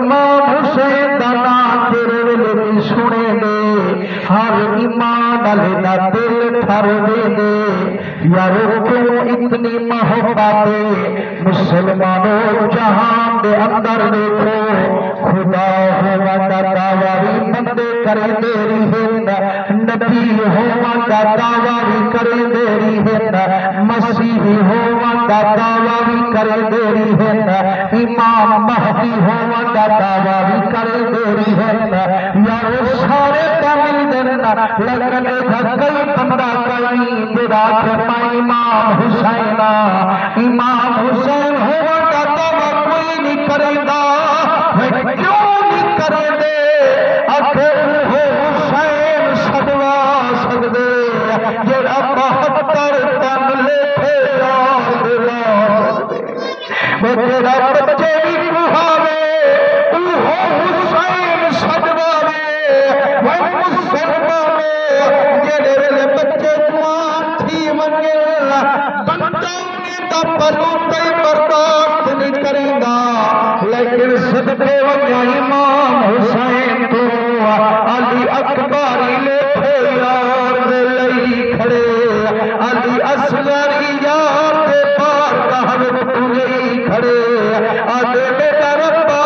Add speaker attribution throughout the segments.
Speaker 1: इमाम हुसैन दा नाम तेरे वेले भी सुने दे हर ईमान वाले दा दिल ठर दे यारो क्यों इतनी मोहब्बत मुसलमानों जहां दे अंदर देखो खुदा होवा दा दावा भी बंदे करे देरी है नबी होवा दा दावा भी करे देरी है मसीह होवा दा दावा भी करे देरी है इमाम महदी होवा दा दावा भी करे देरी है यारो सारे मिल देना लगन कई बंदा कई तेरा इमाम हुसैन होवा दा दावा कोई नहीं करेगा क्यों नहीं करेंगे आखिर हो हुसैन सदवा सकदे जेड़ा 72 तन लेके वो तेरा बच्चे भी कुहावे हो हुसैन सदवा वो मुसलमान जेड़े वेले बच्चे जवान थी मंगे बंदा परू कई बर्दाश्त नहीं करेगा लेकिन सदके वजह इमाम हुसैन तो अली अकबरी लेखे यार लई खड़े अली असगरी यार के पार कहवे तुझे खड़े आदे बेटा रब्बा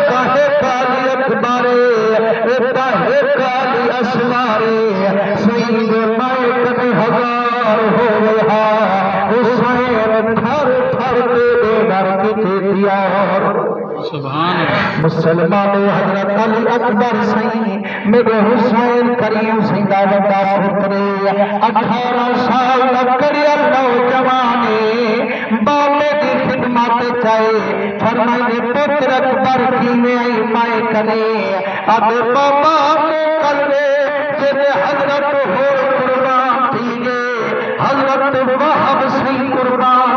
Speaker 1: काहे काली अकबरे काहे काली असगरे सईद मैं कने हजार हो गया हुसैन थर थर के डर के दिया मुसलमानों हजरत अली अकबर सही मेरे हुसैन करीम सिंह बड़ा पुत्र 18 साल करिया नौजवाने बाबे की खिदमत चाहे फरमाए पुत्र अकबर की में आई माए करे अब बाबा ने कलवे तेरे हजरत हो कुर्बान थी गे हजरत वहाब सिंह कुर्बान